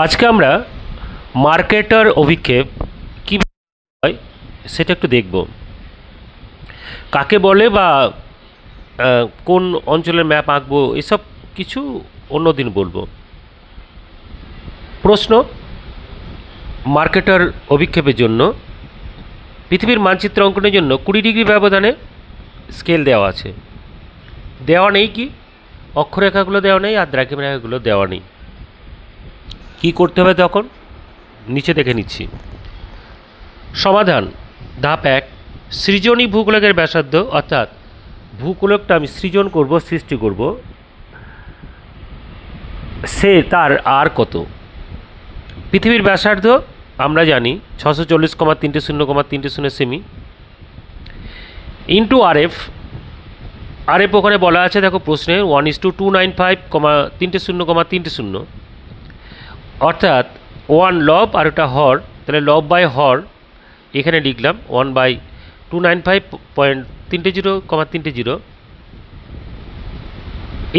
আজকে আমরা মার্কেটার অভিক্ষেপ কীভাবে হয় সেটা একটু দেখব। কাকে বলে বা কোন অঞ্চলের ম্যাপ আঁকবো এসব কিছু অন্য দিন বলবো। প্রশ্ন, মার্কেটার অভিক্ষেপের জন্য পৃথিবীর মানচিত্র অঙ্কনের জন্য 20 ডিগ্রি ব্যবধানে স্কেল দেওয়া আছে। দেওয়া নেই কি, অক্ষরেখাগুলো দেওয়া নেই আর দ্রাঘিমারেখাগুলো দেওয়া নেই। কি করতে হবে তখন নিচে দেখে নিচ্ছি। সমাধান ধাপ 1, সৃজনী ভূগোলকের ব্যাসার্ধ, অর্থাৎ ভূগোলকটা আমি সৃজন করব, সৃষ্টি করব, সে তার আর কত। পৃথিবীর ব্যাসার্ধ আমরা জানি 640,300,300 সেমি ইন্টু আরএফ। আরএফ ওখানে বলা আছে, দেখো প্রশ্নে 1:295,300,300, অর্থাৎ 1 লব আর ওটা হর, তাহলে লব বাই হর এখানে লিখলাম 1/295.300,300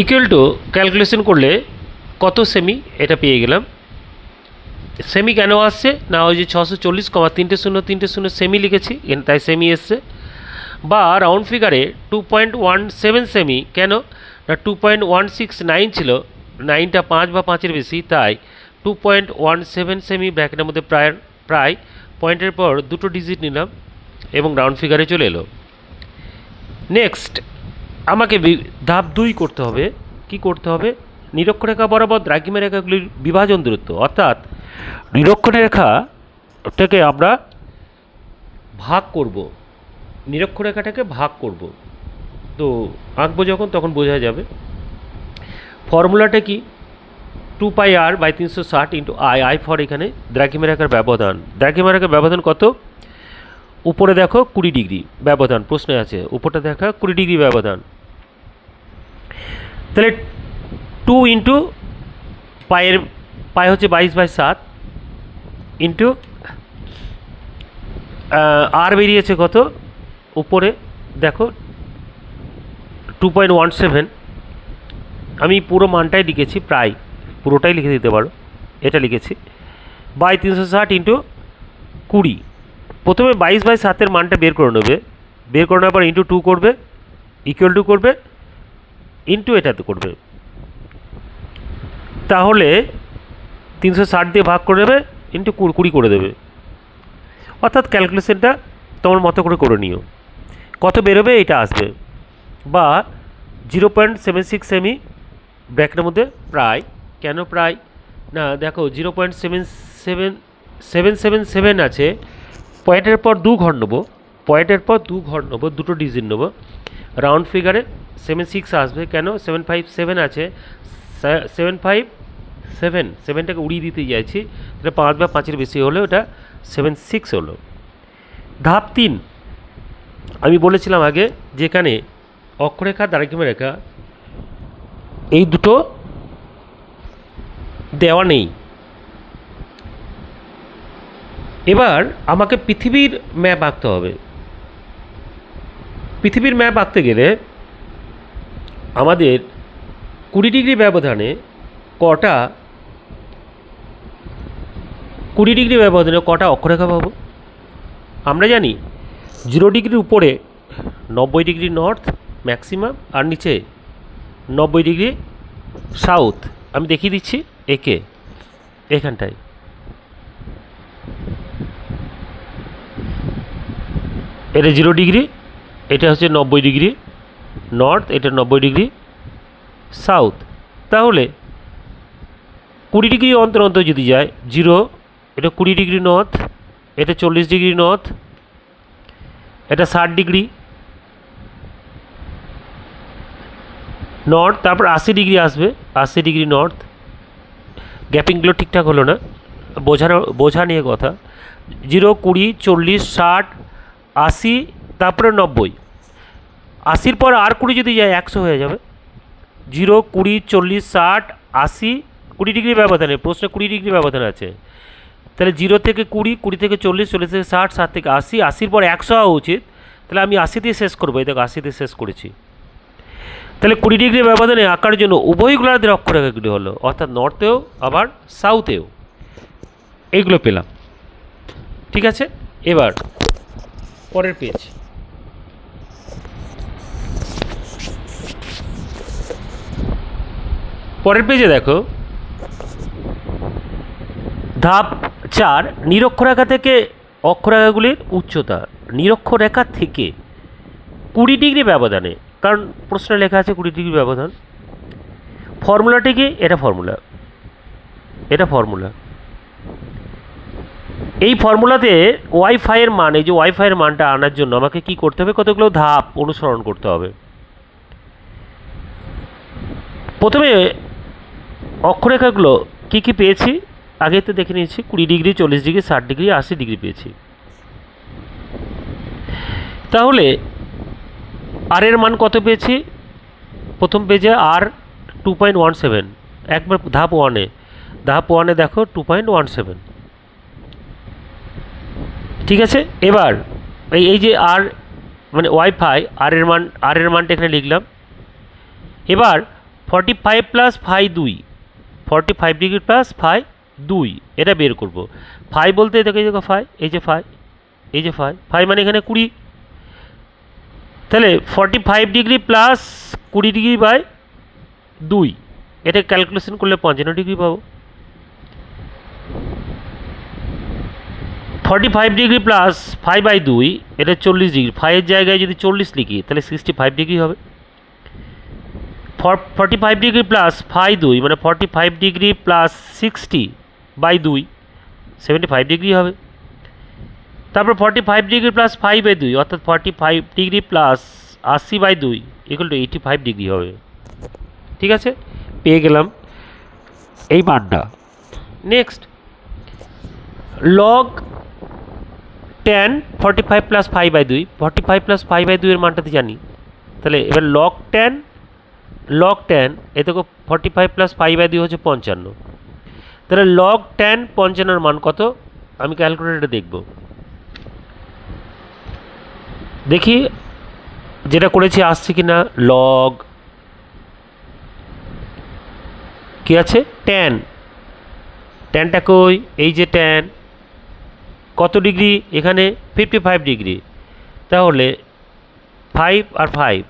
ইকুয়াল টু ক্যালকুলেশন করলে কত সেমি এটা পেয়ে গেলাম। সেমি কেন আসছে না, ওই যে 640,300,300 সেমি লিখেছি তাই সেমি এসছে, বা রাউন্ড ফিগারে 2.17 সেমি। কেন না 2.169 ছিল, 9টা 5 বা 5-এর বেশি, তাই 2.17 সেমি ব্র্যাকেটের মধ্যে প্রায় পয়েন্টের পর দুটো ডিজিট নিলাম এবং রাউন্ড ফিগারে চলে এলো। নেক্সট আমাকে ধাপ 2 করতে হবে। কি করতে হবে, নিরক্ষরেখা বরাবর দ্রাঘিমারেখাগুলির বিভাজন দূরত্ব, অর্থাৎ নিরক্ষরেখাটাকে আমরা ভাগ করব, নিরক্ষরেখাটাকে ভাগ করব। তো আঁকবো যখন তখন বোঝা যাবে। ফর্মুলাটা কি, 2πr/360 ইন্টু আই ফর এখানে দ্রাঘিমারেখার ব্যবধান। দ্রাঘিমারেখার ব্যবধান কত, উপরে দেখো 20 ডিগ্রি ব্যবধান, প্রশ্নে আছে উপরটা দেখা 20 ডিগ্রি ব্যবধান। তাহলে 2 ইন্টু পাই হচ্ছে 22/7 ইন্টু আর বেরিয়েছে কত, উপরে দেখো 2.17। আমি পুরো মানটাই লিখেছি, প্রায় পুরোটাই লিখে দিতে পারো, এটা লিখেছি বাই 360 ইন্টু 20। প্রথমে 22/7-এর মানটা বের করে নেবে, বের করে নেওয়ার পর ইন্টু 2 করবে, ইকুয়াল টু করবে, ইন্টু এটাতে করবে, তাহলে 360 দিয়ে ভাগ করে দেবে, ইন্টু 20 করে দেবে। অর্থাৎ ক্যালকুলেশনটা তোমার মতো করে নিও, কত বেরোবে এটা আসবে। বা 0.76 সেমি ব্র্যাকেটের মধ্যে প্রায়। কেন প্রায় না, দেখো 0.77777 আছে, পয়েন্টের পর 2 ঘর নেবো, পয়েন্টের পর 2 ঘর নেবো, দুটো ডিজিট নেবো, রাউন্ড ফিগারে 76 আসবে। কেন 757 আছে, 757টাকে উড়িয়ে দিতে যাচ্ছি, তাহলে 5 বা 5-এর বেশি হলে ওটা 76 হলো। ধাপ 3 আমি বলেছিলাম আগে, যেখানে অক্ষরেখা দ্রাঘিমারেখা এই দুটো দেওয়া নেই। এবার আমাকে পৃথিবীর ম্যাপ আঁকতে হবে। পৃথিবীর ম্যাপ আঁকতে গেলে আমাদের 20 ডিগ্রি ব্যবধানে কটা 20 ডিগ্রি ব্যবধানে কটা অক্ষরেখা পাবো। আমরা জানি 0 ডিগ্রির উপরে 90 ডিগ্রি নর্থ ম্যাক্সিমাম, আর নিচে 90 ডিগ্রি সাউথ। আমি দেখিয়ে দিচ্ছি একে, এখানটায় এটা 0 ডিগ্রি, এটা হচ্ছে 90 ডিগ্রি নর্থ, এটা 90 ডিগ্রি সাউথ। তাহলে 20 ডিগ্রি অন্তর অন্তর যদি যায় 0, এটা 20 ডিগ্রি নর্থ, এটা 40 ডিগ্রি নর্থ, এটা 60 ডিগ্রি নর্থ, তারপর 80 ডিগ্রি আসবে, 80 ডিগ্রি নর্থ। গ্যাপিংগুলো ঠিকঠাক হলো না, বোঝা নিয়ে কথা। 0, 20, 40, 60, 80, তারপরে 90। 80-র পর আর 20 যদি যায় 100 হয়ে যাবে। 0, 20, 40, 60, 80, 20 ডিগ্রি ব্যবধানে, প্রশ্নে 20 ডিগ্রি ব্যবধান আছে। তাহলে 0 থেকে 20, 20 থেকে 40, 40 থেকে 60, 60 থেকে 80, 80-র পর 100 হওয়া উচিত। তাহলে আমি 80 দিয়ে শেষ করবো, এই দেখো 80 দিয়ে শেষ করেছি। তাহলে 20 ডিগ্রি ব্যবধানে আঁকার জন্য উভয় গোলার্ধের অক্ষরেখাগুলি হলো, অর্থাৎ নর্থেও আবার সাউথেও। এইগুলো পেলাম। ঠিক আছে, এবার পরের পেজ। পরের পেজে দেখো ধাপ 4, নিরক্ষরেখা থেকে অক্ষরেখাগুলির উচ্চতা। নিরক্ষরেখা থেকে 20 ডিগ্রি ব্যবধানে, কারণ প্রশ্নে লেখা আছে 20 ডিগ্রি ব্যবধান। ফর্মুলাটি কি? এটা ফর্মুলা, এটা ফর্মুলা। এই ফর্মুলাতে ওয়াইফাইয়ের মান, এই যে ওয়াইফাইয়ের মানটা আনার জন্য আমাকে কি করতে হবে? কতগুলো ধাপ অনুসরণ করতে হবে। প্রথমে অক্ষরেখাগুলো কি কি পেয়েছি আগে তো দেখে নিয়েছি। 20 ডিগ্রি, 40 ডিগ্রি, 60 ডিগ্রি, 80 ডিগ্রি পেয়েছি। তাহলে আর এর মান কত পেয়েছি? প্রথম পেজে আর 2.17, একবার ধাপ 1-এ, ধাপ 1-এ দেখো 2.17। ঠিক আছে, এবার এই যে আর মানে ওয়াইফাই আর এর মানটা এখানে লিখলাম। এবার 45 plus phi 2, 45 degree plus phi 2, এটা বের করব। ফাই বলতে দেখো এই দেখো ফাই, এই যে ফাই, এই যে ফাই, ফাই মানে এখানে 20। তাহলে 45 ডিগ্রি প্লাস 20 ডিগ্রি বাই 2, এটা ক্যালকুলেশন করলে 55 ডিগ্রি পাবো। 45 ডিগ্রি প্লাস 5/2, এটা 40 ডিগ্রি। 5 এর জায়গায় যদি 40 লিখি তাহলে 65 ডিগ্রি হবে। 45 ডিগ্রি প্লাস ফাই 2 মানে 45 ডিগ্রি প্লাস 60/2, 75 ডিগ্রি হবে। তারপর 45 ডিগ্রি প্লাস 5/2 অর্থাৎ 45 degree plus 80/2 equal to 85 degree হবে। ঠিক আছে, পেয়ে গেলাম এই মানটা। Next, log tan 45 plus 5/2, 45 plus 5/2 এর মানটাতে জানি। তাহলে এবার লগ tan এ দেখো 45 প্লাস 5/2 হচ্ছে 55। তাহলে লগ tan 55 এর মান কত? আমি ক্যালকুলেটরে দেখব। দেখি যেটা করেছি আসছে কি না। লগ কি আছে? ট্যানটা কই? এই যে ট্যান কত ডিগ্রি? এখানে 55 ডিগ্রি। তাহলে 5 আর 5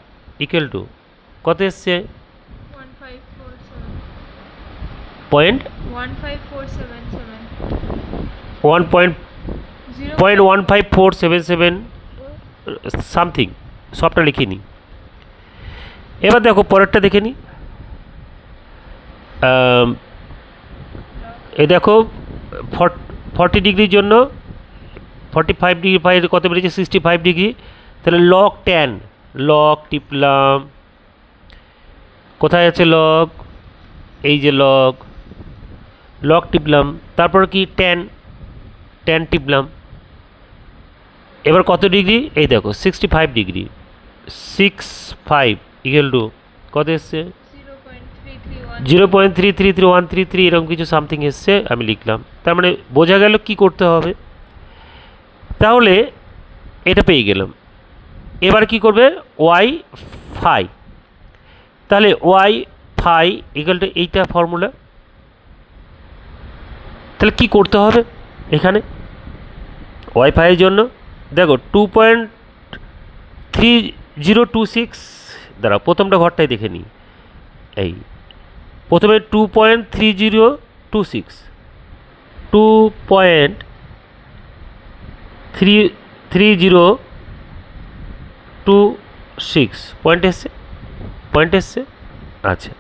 ইকুয়াল টু কত এসছে? 1.15477 সামথিং, সবটা লিখিনি। এবার দেখো পরেরটা দেখে নি। এই দেখো 40 ডিগ্রির জন্য 45 ডিগ্রি পাই কত বেড়েছে? 65 ডিগ্রি। তাহলে লগ ট্যান, লগ টিপলাম, কোথায় আছে লগ? এই যে লগ টিপলাম, তারপর কি ট্যান টিপলাম। এবার কত ডিগ্রি? এই দেখো 65 ডিগ্রি, 65 ইকুয়াল টু কত এসছে? 0.333133 এরকম কিছু সামথিং এসছে, আমি লিখলাম। তার মানে বোঝা গেল কি করতে হবে। তাহলে এটা পেয়ে গেলাম। এবার কি করবে? Y phi. তাহলে ওয়াই ফাই ইকুয়াল টু এইটা ফর্মুলা। তাহলে কি করতে হবে এখানে ওয়াইফাইয়ের জন্য? দেখো 2.3026 দাঁড়া, প্রথমটা ঘরটাই দেখে নিই। এই প্রথমে 2.3026 পয়েন্ট এসছে। আচ্ছা,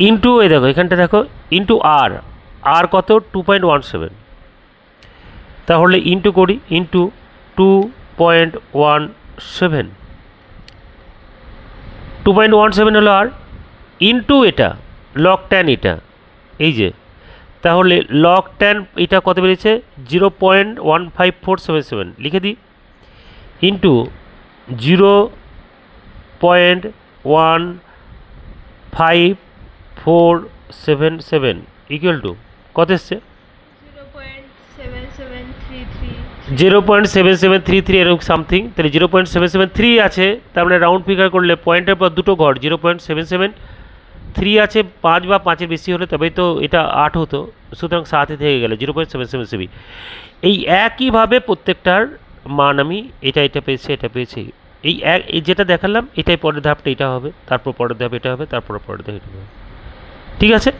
ইন্টু এই দেখো এখানটা দেখো ইন্টু আর কত? 2.17। তাহলে ইন্টু করি, ইন্টু 2.17, 2.17 হলো আর, ইন্টু এটা লগ ট্যান, এটা এই যে, তাহলে লগ ট্যান এটা কত বেরিয়েছে? 0.15477 লিখে দিই, ইন্টু 0.15477 ইকুয়াল টু কত এসছে? 0.7733 এরকম সামথিং। তাহলে 0.773 আছে, তার মানে রাউন্ড ফিগার করলে পয়েন্টের পর দুটো ঘর 0.77 3 আছে, 5 বা 5-এর বেশি হলে তবেই তো এটা 8 হতো, সুতরাং 7 থেকে গেল 0.777 এই একইভাবে প্রত্যেকটার মান আমি এটা পেয়েছি। এই যেটা দেখালাম এটাই পরের ধাপটা এটা হবে, তারপর পরের ধাপ এটা হবে, তারপর পরের ধাপ এটা হবে। ঠিক আছে,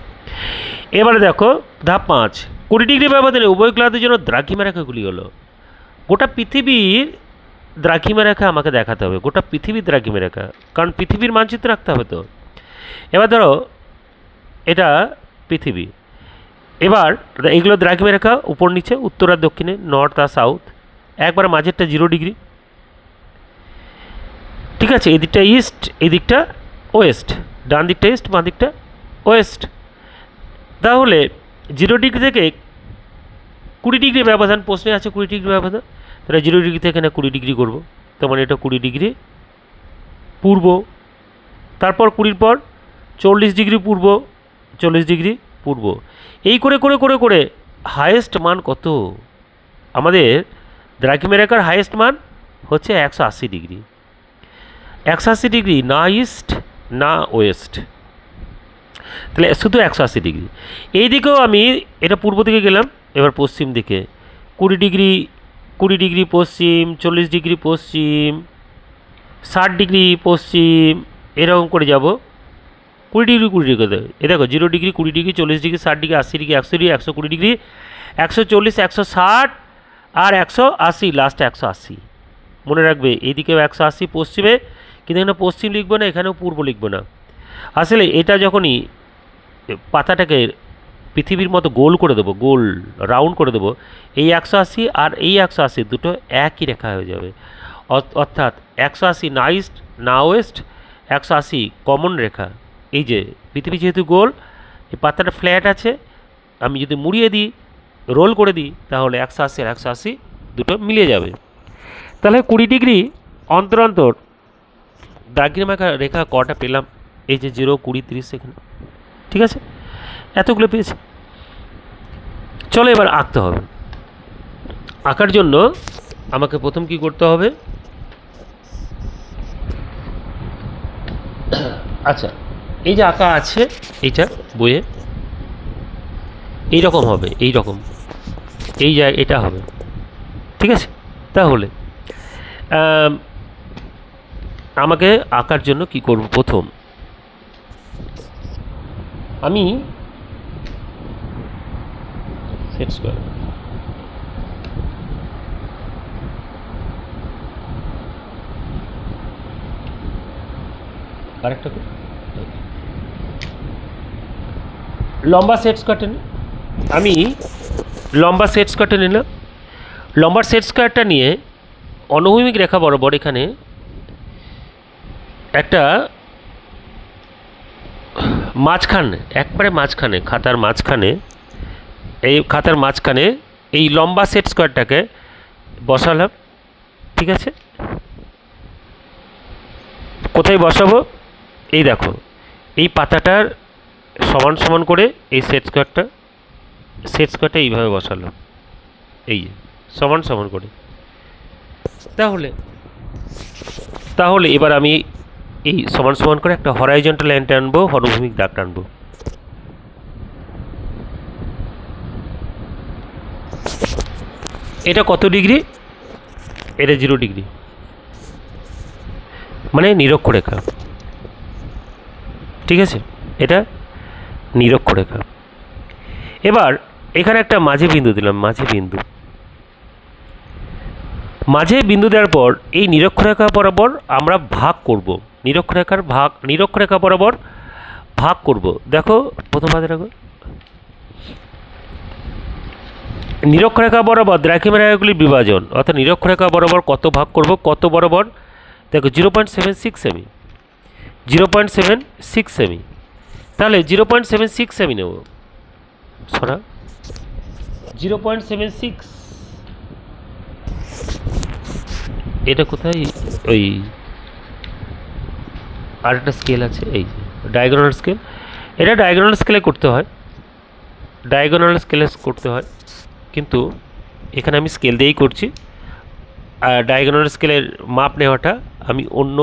এবারে দেখো ধাপ 5, 20 ডিগ্রি ব্যবধানে উভয় ক্লাদের জন্য দ্রাঘিমা রেখাগুলি হলো। গোটা পৃথিবীর দ্রাঘিমা রেখা আমাকে দেখাতে হবে, গোটা পৃথিবীর দ্রাঘিমা রেখা, কারণ পৃথিবীর মানচিত্র রাখতে হবে তো। এবার ধরো এটা পৃথিবী, এবার এগুলো দ্রাঘিমা রেখা উপর নিচে, উত্তর আর দক্ষিণে, নর্থ আর সাউথ, একবার মাঝেরটা 0 ডিগ্রি। ঠিক আছে, এদিকটা ইস্ট, এদিকটা ওয়েস্ট, ডান দিকটা ইস্ট, বাঁ দিকটা ওয়েস্ট। তাহলে 0 ডিগ্রি থেকে 20 ডিগ্রি ব্যবধান, প্রশ্নে আছে 20 ডিগ্রি ব্যবধান, তাহলে 0 ডিগ্রি থেকে এখানে 20 ডিগ্রি করবো, তার মানে এটা 20 ডিগ্রি পূর্ব। তারপর 20 পর 40 ডিগ্রি পূর্ব, 40 ডিগ্রি পূর্ব। এই করে করে করে করে হায়েস্ট মান কত? আমাদের দ্রাঘিমা রেখার হায়েস্ট মান হচ্ছে 180 ডিগ্রি। 180 ডিগ্রি, না ইস্ট না ওয়েস্ট, তাহলে শুধু 180 ডিগ্রি। এই দিকেও আমি এটা পূর্ব দিকে গেলাম, এবার পশ্চিম দিকে 20 ডিগ্রি, 20 ডিগ্রি পশ্চিম, 40 ডিগ্রি পশ্চিম, 60 ডিগ্রি পশ্চিম, এরকম করে যাব 20 ডিগ্রি 20 ডিগ্রি করে। এ দেখো 0 degree, 20 degree, 40 degree, 60 degree, 80 degree, 100 degree, 120 degree, 140, 160 আর 180, লাস্টে 180। মনে রাখবে এইদিকেও 180 পশ্চিমে, কিন্তু এখানে পশ্চিম লিখবো না, এখানেও পূর্ব লিখবো না। আসলে এটা যখনই পাতাটাকে পৃথিবীর মতো গোল করে দেবো, গোল রাউন্ড করে দেবো, এই 180 আর এই 180 দুটো একই রেখা হয়ে যাবে। অর্থাৎ 180 না ইস্ট না ওয়েস্ট, 180 কমন রেখা। এই যে পৃথিবী যেহেতু গোল, এই পাতাটা ফ্ল্যাট আছে, আমি যদি মুড়িয়ে দিই, রোল করে দিই, তাহলে 180 আর 180 দুটো মিলে যাবে। তাহলে 20 ডিগ্রি অন্তর অন্তর দ্রাঘিমা রেখা কটা পেলাম? এই যে 0, 20, 30 এখানে। ঠিক আছে, এতগুলো পেয়েছি। চলো এবার আঁকতে হবে। আঁকার জন্য আমাকে প্রথম কি করতে হবে? আচ্ছা, এই যে আঁকা আছে এইটা বইয়ে এইরকম হবে, এইরকম এই জায়গা এটা হবে। ঠিক আছে, তাহলে আমাকে আঁকার জন্য কি করব? প্রথম আমি সেট স্কয়ার আরেকটা লম্বা সেট স্কয়ারটা নিই। আমি লম্বা সেট স্কয়ারটা নিলাম। লম্বা সেট স্কয়ারটা নিয়ে অনুভূমিক রেখা বরাবর এখানে একটা মাঝখানে, একবারে মাঝখানে, খাতার মাঝখানে, এই খাতার মাঝখানে এই লম্বা সেট স্কয়ারটাকে বসালাম। ঠিক আছে, কোথায় বসাবো? এই দেখো, এই পাতাটার সমান সমান করে এই সেট স্কয়ারটা এইভাবে বসালাম, এই সমান সমান করে। তাহলে এবার আমি এই সমান সমান করে একটা হরাইজন্টাল লাইন টানবো, অনুভূমিক দাগ টানবো। এটা কত ডিগ্রি? এটা 0 ডিগ্রি, মানে নিরক্ষরেখা। ঠিক আছে, এটা নিরক্ষরেখা। এবার এখানে একটা মাঝে বিন্দু দিলাম, মাঝে বিন্দু দেওয়ার পর এই নিরক্ষরেখা বরাবর আমরা ভাগ করব, নিরক্ষরেখা বরাবর ভাগ করব। দেখো প্রথম হাতে রাখো, নিরক্ষরেখা বরাবর দ্রাঘিমা রেখাগুলির বিভাজন, অর্থাৎ নিরক্ষরেখা বরাবর কত ভাগ করব, কত বরাবর? দেখো 0.76 সেমি, 0.76 সেমি। তাহলে 0.76 সেমি নেব, সরা 0.76। এটা কোথায়? ওই আর একটা স্কেল আছে, এই ডায়াগোনাল স্কেল। এটা ডায়াগোনাল স্কেলে করতে হয়, কিন্তু এখানে আমি স্কেল দিয়েই করছি। আর ডায়াগোনাল স্কেলের মাপ নেওয়াটা আমি অন্য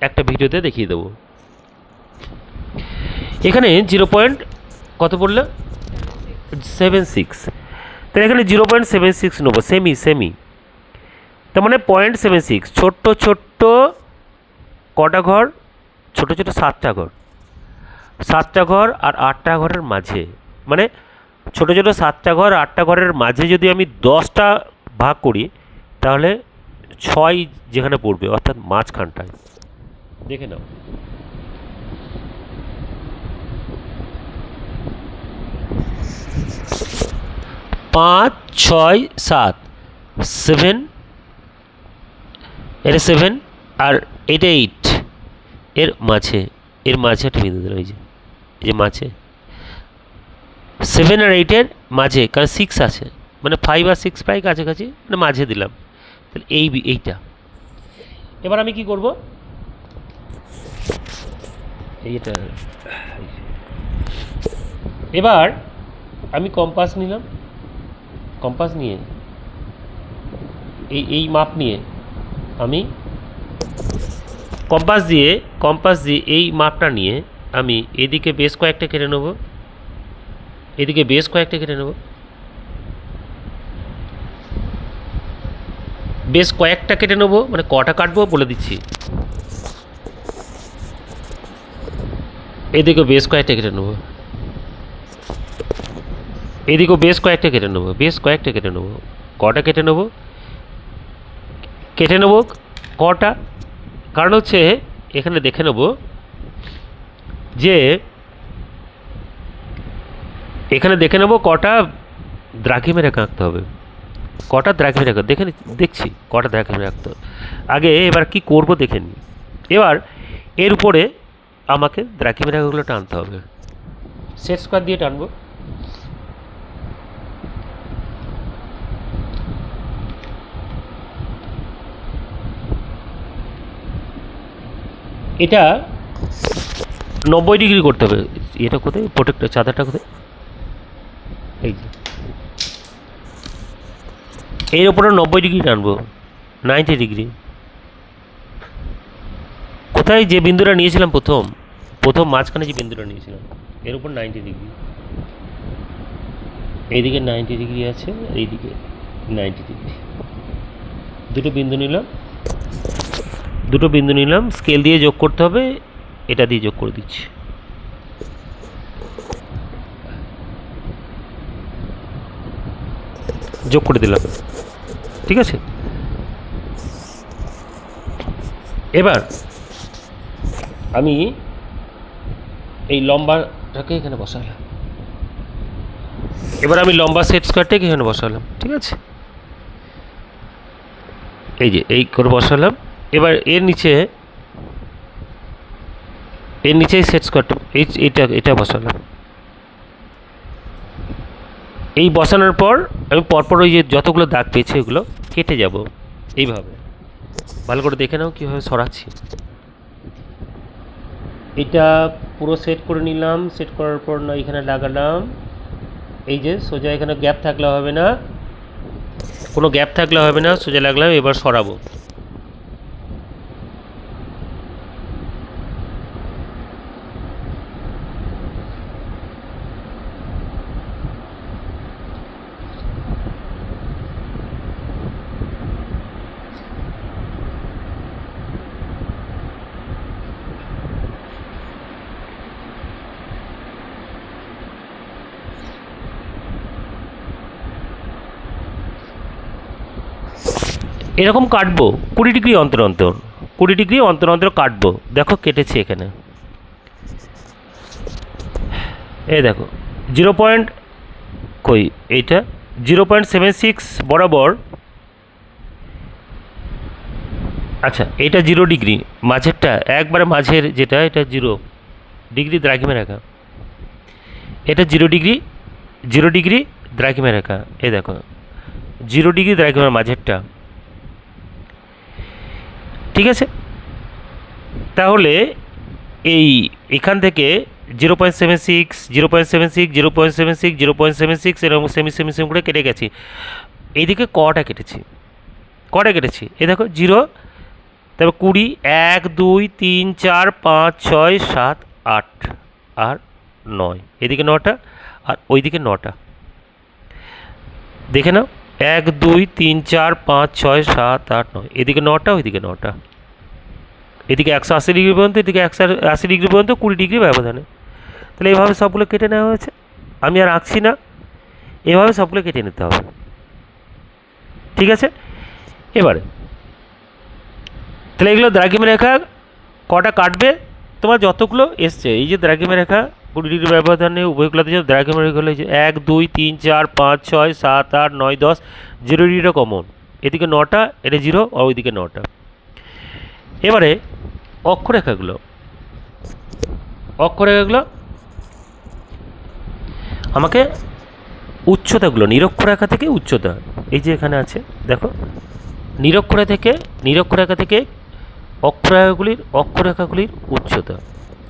একটা ভিডিওতে দেখিয়ে দেবো। এখানে 0 পয়েন্ট কত পড়লো 76, তাহলে এখানে 0.76 নেবো, সেমি, তার মানে 0.76। ছোট্ট ছোট্ট কটা ঘর, ছোট ছোট 7টা ঘর, 7টা ঘর আর 8টা ঘরের মাঝে, মানে ছোট ছোট 7টা ঘর 8টা ঘরের মাঝে যদি আমি 10টা ভাগ করি তাহলে 6 যেখানে পড়বে, অর্থাৎ মাঝখানটায়। দেখে নাও, পাঁচ ছয় সাত, 7, এটা 7 আর এটা 8, এর মাঝে একটা বিন্দু দিলাম, এই যে মাঝে 7 আর 8-এর মাঝে, কারণ 6 আছে, মানে 5 আর 6 প্রায় কাছাকাছি, মানে মাঝে দিলাম, তাহলে এইটা। এবার আমি কি করব, এইটা, এবার আমি কম্পাস নিলাম, কম্পাস নিয়ে এই মাপ নিয়ে আমি কম্পাস দিয়ে এই মাপটা নিয়ে আমি এদিকে বেশ কয়েকটা কেটে নেব, এদিকে বেশ কয়েকটা কেটে নেব, বেশ কয়েকটা কেটে নেব, মানে কটা কাটবো বলে দিচ্ছি। এদিকে বেশ কয়েকটা কেটে নেব, এদিকেও বেশ কয়েকটা কেটে নেব, কটা কেটে নেব কটা, কারণ হচ্ছে এখানে দেখে নেব যে কটা দ্রাঘিমে রেখা আঁকতে হবে, কটা দ্রাঘিমে রেখা দেখছি কটা দ্রাঘিমে রাখতে হবে আগে। এবার কি করব দেখে নিই। এবার এর উপরে আমাকে দ্রাঘিমে রেখাগুলো টানতে হবে, সেট স্কোয়ার দিয়ে টানবো। এটা 90 ডিগ্রি করতে হবে। এটা কোথায় প্রোটেক্টর, চাদরটা কোথায়, এই যে এর উপরে 90 ডিগ্রি টানবো, 90 ডিগ্রি। কোথায় যে বিন্দুটা নিয়েছিলাম প্রথম মাঝখানে যে বিন্দুটা নিয়েছিলাম, এর উপর 90 ডিগ্রি, এইদিকে 90 ডিগ্রি আছে, এইদিকে 90 ডিগ্রি। দুটো বিন্দু নিলাম, স্কেল দিয়ে যোগ করতে হবে, এটা দিয়ে যোগ করে দিচ্ছি। যোগ করে দিলাম, ঠিক আছে। এবার আমি এই লম্বাটাকে এখানে বসালাম, লম্বা সেট স্কোয়ারটাকে এখানে বসালাম, ঠিক আছে। এই যে এই করে বসালাম। এবার এর নিচে সেট স্কোয়ারটা, এটা বসালাম। এই বসানোর পর আমি পরপর ওই যে যতগুলো দাগ পেয়েছি ওগুলো কেটে যাব এইভাবে। ভালো করে দেখে নাও কীভাবে সরাচ্ছি। এটা পুরো সেট করে নিলাম, সেট করার পর না এখানে লাগালাম, এই যে সোজা, এখানে গ্যাপ থাকলে হবে না, কোনো গ্যাপ থাকলে হবে না, সোজা লাগলাম। এবার সরাবো, এরকম কাটবো 20 ডিগ্রি অন্তর অন্তর, 20 ডিগ্রি অন্তর অন্তর কাটবো। দেখো কেটেছি এখানে, এই দেখো 0 পয়েন্ট কই, এইটা 0.76 বরাবর। আচ্ছা, এটা 0 ডিগ্রি, মাঝেরটা একবারে মাঝের যেটা, এটা 0 ডিগ্রি দ্রাঘিমে রেখা, এটা 0 ডিগ্রি দ্রাঘিমে রেখা। এই দেখো 0 ডিগ্রি দ্রাঘিমার মাঝেরটা, ঠিক আছে। তাহলে এখান থেকে 0.76, 0.76, 0.76, 0.76 এরকম সেমি করে কেটে গেছি। এইদিকে কটা কেটেছি, এই দেখো 0, তারপর 20, 1, 2, 3, 4, 5, 6, 7, 8, আর 9, এদিকে 9টা আর ওইদিকে 9টা। দেখে নাও, 1 2 3 4 5 6 7 8 9, এদিকে 9টা ওইদিকে 9টা, এদিকে 180 ডিগ্রি পর্যন্ত, এদিকে 180 ডিগ্রি পর্যন্ত, 20 ডিগ্রি ব্যবধানে। তাহলে এইভাবে সবগুলো কেটে নেওয়া হয়েছে, আমি আর আঁকছি না, এভাবে সবগুলো কেটে নিতে হবে। ঠিক আছে, এবারে তাহলে এগুলো দ্রাঘিমা রেখা কটা কাটবে, তোমার যতগুলো এসছে, এই যে দ্রাঘিমা রেখা 20 ডিগ্রি ব্যবধানে উভয়গুলোতে যে দ্রাঘিমা রেখা হলো, এই যে 1 2 3 4 5 6 7 8 9 10, 0 ডিগ্রিটা কমন, এদিকে 9টা, এটা 0 আর ওইদিকে 9টা। এবারে অক্ষরেখাগুলো আমাকে উচ্চতাগুলো, নিরক্ষরেখা থেকে উচ্চতা, এই যে এখানে আছে দেখো, নিরক্ষরেখা থেকে অক্ষরেখাগুলির উচ্চতা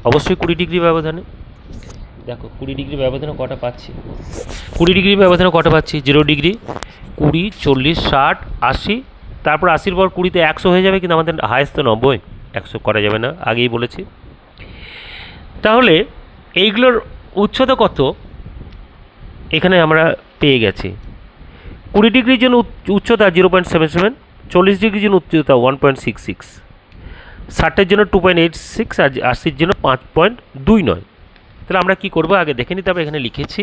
অবশ্যই 20 ডিগ্রি ব্যবধানে। দেখো 20 ডিগ্রি ব্যবধানে কটা পাচ্ছি, 20 ডিগ্রি ব্যবধানে কটা পাচ্ছি, 0 ডিগ্রি, 20 40 60 80, তারপর 80-র পর 20-তে 100 হয়ে যাবে, কিন্তু আমাদের হায়েস্ট তো 90, 100 করা যাবে না, আগেই বলেছি। তাহলে এইগুলোর উচ্চতা কত এখানে আমরা পেয়ে গেছি। 20 ডিগ্রির জন্য উচ্চতা 0.77, 40 ডিগ্রির জন্য উচ্চতা 1.66, 60-এর জন্য 2.86 আর 80-র জন্য 5.29। তাহলে আমরা কি করব আগে দেখে নিতে হবে, এখানে লিখেছি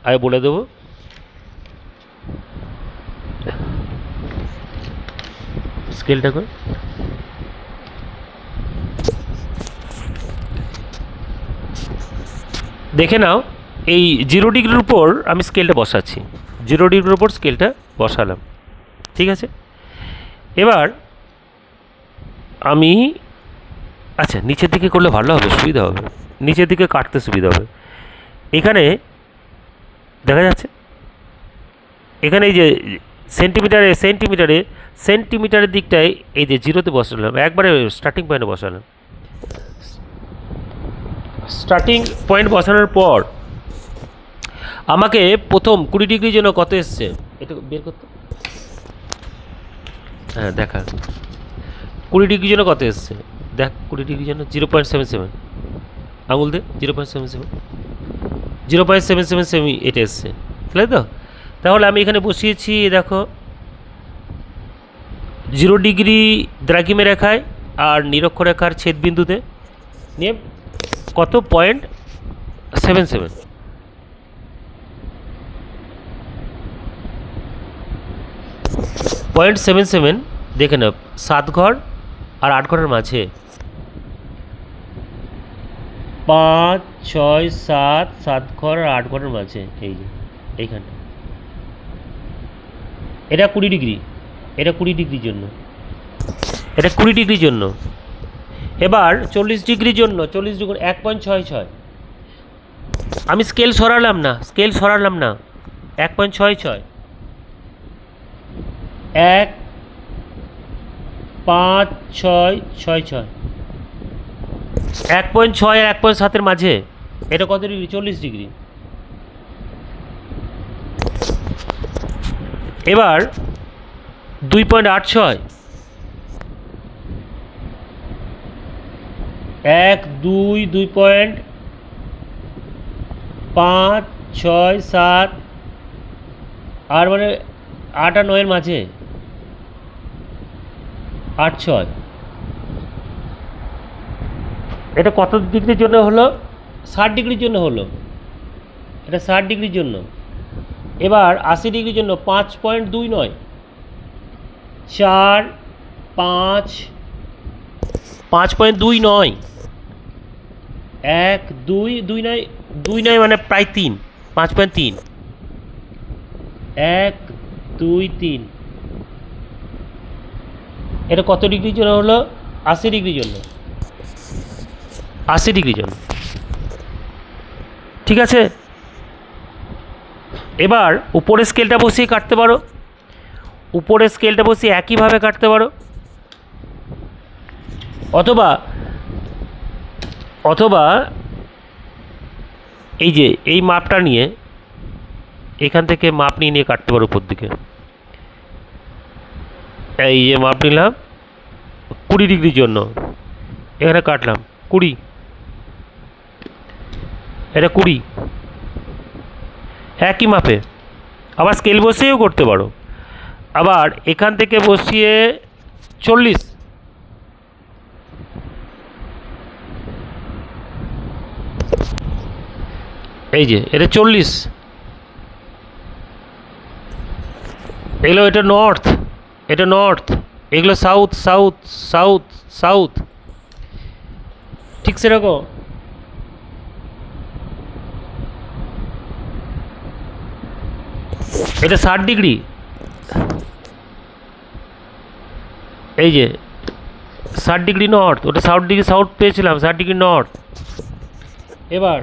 আগে বলে দেবো। স্কেলটা করে দেখে নাও, এই 0 ডিগ্রির উপর আমি স্কেলটা বসাচ্ছি, 0 ডিগ্রির উপর স্কেলটা বসালাম। ঠিক আছে, এবার আমি আচ্ছা নিচের দিকে করলে ভালো হবে, সুবিধা হবে, নিচের দিকে কাটতে সুবিধা হবে। এখানে দেখা যাচ্ছে, এখানে এই যে সেন্টিমিটারের দিকটায় এই যে 0-তে বসালাম, একবারে স্টার্টিং পয়েন্টে বসালাম। স্টার্টিং পয়েন্ট বসানোর পর আমাকে প্রথম 20 ডিগ্রির জন্য কত এসছে এটা বের করতে, হ্যাঁ দেখা 20 ডিগ্রির জন্য কত এসছে, দেখ 20 ডিগ্রির জন্য 0.77, আঙুল দে, 0.77 সেমি এটা এসছে, তাই তো। তাহলে আমি এখানে বসিয়েছি, দেখো 0 ডিগ্রি দ্রাঘিমা রেখায় আর নিরক্ষরেখার ছেদবিন্দুতে নিয়ে কত 0.77, দেখে নাও, 7 ঘর আর 8 ঘরের মাঝে 5 6 7, 7 ঘর আর 8 ঘরের মাঝে, এই যে এইখানে এটা 20 ডিগ্রি, এটা 20 ডিগ্রির জন্য, এটা 20 ডিগ্রির জন্য। এবার 40 ডিগ্রির জন্য 40 ডিগ্রি 1.66, আমি স্কেল সরালাম না 1.66, 1 5 6 6 6, 1.6 আর 1.7-এর মাঝে এটা কত ডিগ্রি, 40 ডিগ্রি। এবার 2.86, 1 2 2.5 6 7 আর মানে 8 আর 9-এর মাঝে 8 6, এটা কত ডিগ্রির জন্য হলো, 60 ডিগ্রির জন্য হলো, এটা 60 ডিগ্রির জন্য। এবার 80 ডিগ্রির জন্য 5.29, 4 5 5.29, 1 2 2 মানে প্রায় 3, 5.3, 1 2 3, এটা কত ডিগ্রির জন্য হলো, 80 ডিগ্রির জন্য, 80 ডিগ্রির জন্য। ঠিক আছে, এবার উপরের স্কেলটা বসিয়ে কাটতে পারো, উপরের স্কেলটা বসিয়ে একইভাবে কাটতে পারো, অথবা এই যে এই মাপটা নিয়ে এখান থেকে মাপ নিয়ে কাটতে পারো উপর দিকে। এই যে মাপ নিলাম 20 ডিগ্রির জন্য, এখানে কাটলাম 20, এটা 20, একই মাপে। আবার স্কেল বসিয়েও করতে পারো। আবার এখান থেকে বসিয়ে 40, এই যে এটা 40, এগুলো এটা নর্থ, এটা নর্থ, এগুলো সাউথ সাউথ সাউথ সাউথ, ঠিক সেরকম। এটা 60 ডিগ্রি, এই যে 60 ডিগ্রি নর্থ, ওটা 60 ডিগ্রি সাউথ পেয়েছিলাম, 60 ডিগ্রি নর্থ। এবার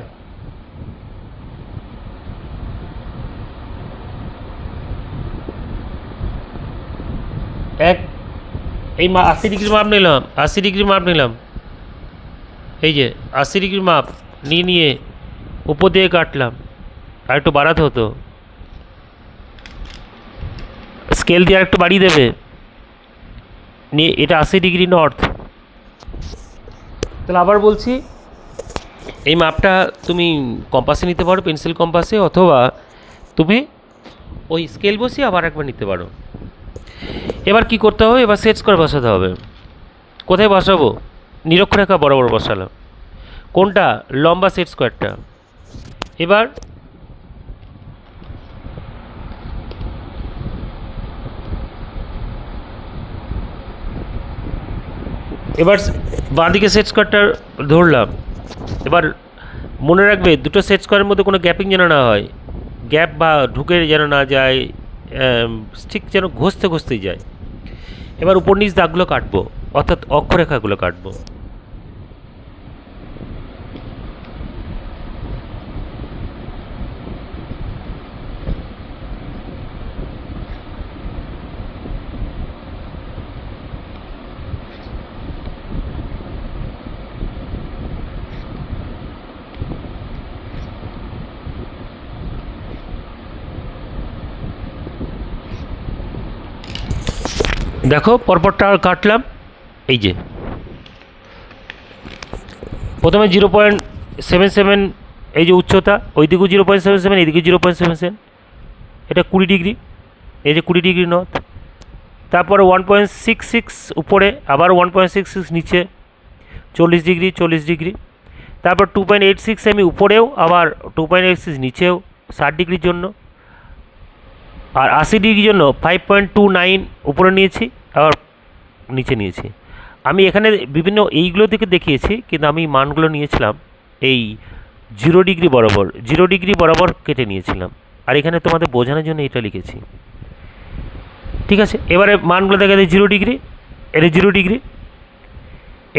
এই 80 ডিগ্রি মাপ নিলাম, 80 ডিগ্রি মাপ নিলাম, এই যে 80 ডিগ্রি মাপ নিয়ে উপর দিয়ে কাটলাম। আর একটু বাড়াতে হতো, স্কেল দিয়ে আর একটু বাড়িয়ে দেবে, নিয়ে এটা 80 ডিগ্রি নর্থ। তাহলে আবার বলছি, এই মাপটা তুমি কম্পাসে নিতে পারো, পেন্সিল কম্পাসে, অথবা তুমি ওই স্কেল বসিয়ে আবার একবার নিতে পারো। এবার কি করতে হবে, এবার সেট স্কোয়ার বসাতে হবে। কোথায় বসাবো, নিরক্ষরেখা বরাবর বসালাম, কোনটা, লম্বা সেট স্কোয়ারটা। এবার বাঁদিকে সেট স্কোয়ারটা ধরলাম। এবার মনে রাখবে দুটো সেট স্কোয়ারের মধ্যে কোনো গ্যাপিং যেন না হয়, গ্যাপ বা ঢুকে যেন না যায়, ঠিক যেন ঘষতে ঘষতেই যায়। এবার উপর নিচ দাগগুলো কাটবো, অর্থাৎ অক্ষরেখাগুলো কাটবো। দেখো পরপরটা কাটলাম, এই যে প্রথমে 0.77, এই যে উচ্চতা, ওইদিকেও 0.77, এইদিকে 0.77, এটা 20 ডিগ্রি, এই যে 20 ডিগ্রি নর্থ। তারপরে 1.66 উপরে, আবার 1.66 নিচে, 40 ডিগ্রি 40 ডিগ্রি। তারপর 2.86 সেমি উপরেও, আবার 2.86 নিচেও 60 ডিগ্রির জন্য। আর 80 ডিগ্রির জন্য 5.29 উপরে নিয়েছি, আবার নিচে নিয়েছি। আমি এখানে বিভিন্ন এইগুলো থেকে দেখিয়েছি, কিন্তু আমি মানগুলো নিয়েছিলাম এই 0 ডিগ্রি বরাবর, 0 ডিগ্রি বরাবর কেটে নিয়েছিলাম। আর এখানে তোমাদের বোঝানোর জন্য এটা লিখেছি, ঠিক আছে। এবারে মানগুলো দেখা যায় 0 ডিগ্রি, এটা 0 ডিগ্রি,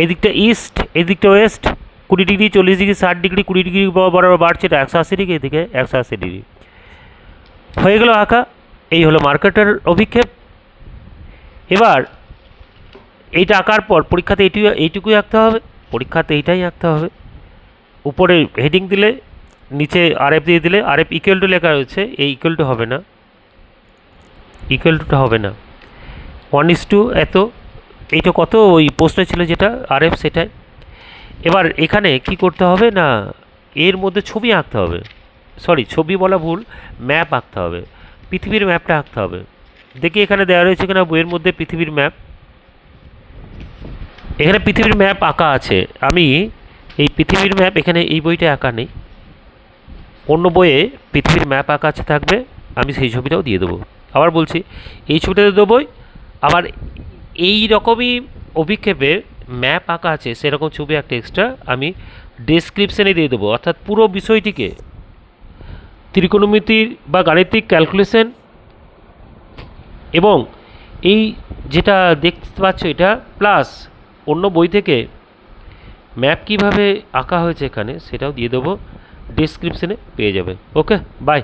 এই দিকটা ইস্ট, এই দিকটা West, 20 degree 40 degree 60 degree 20 degree বরাবর বাড়ছে, এটা 180 ডিগ্রি, এদিকে 180 ডিগ্রি হয়ে গেল আঁকা। এই হলো মার্কেটের অভিক্ষেপ। এবার এইটা আঁকার পর পরীক্ষাতে এইটুকুই আঁকতে হবে, পরীক্ষাতে এইটাই আঁকতে হবে। উপরে হেডিং দিলে, নিচে আরএফ দিয়ে দিলে, আরএফ ইকুয়াল টু লেখা রয়েছে, এই ইকুয়াল টু হবে না, ইকুয়াল টুটা হবে না, 1:2 এত, এইটা কত ওই পোস্টে ছিল যেটা আরএফ, সেটাই। এবার এখানে কি করতে হবে না, এর মধ্যে ছবি আঁকতে হবে, সরি ছবি বলা ভুল, ম্যাপ আঁকতে হবে, পৃথিবীর ম্যাপটা আঁকতে হবে। দেখি এখানে দেওয়া রয়েছে কিনা বইয়ের মধ্যে পৃথিবীর ম্যাপ। এখানে পৃথিবীর ম্যাপ আঁকা আছে, আমি এই পৃথিবীর ম্যাপ এখানে এই বইটা আঁকা নেই, অন্য বইয়ে পৃথিবীর ম্যাপ আঁকা আছে থাকবে, আমি সেই ছবিটাও দিয়ে দেবো। আবার বলছি, এই ছবিটা দেবোই, আবার এই রকমই অভিক্ষেপে ম্যাপ আঁকা আছে সেরকম ছবি একটা এক্সট্রা আমি ডেসক্রিপশানে দিয়ে দেবো। অর্থাৎ পুরো বিষয়টিকে ত্রিকোণমিতির বা গাণিতিক ক্যালকুলেশন, এবং এই যেটা দেখতে পাচ্ছ এটা প্লাস অন্য বই থেকে ম্যাপ কিভাবে আঁকা হয়েছে এখানে সেটাও দিয়ে দেবো, ডেসক্রিপশানে পেয়ে যাবে। ওকে, বাই।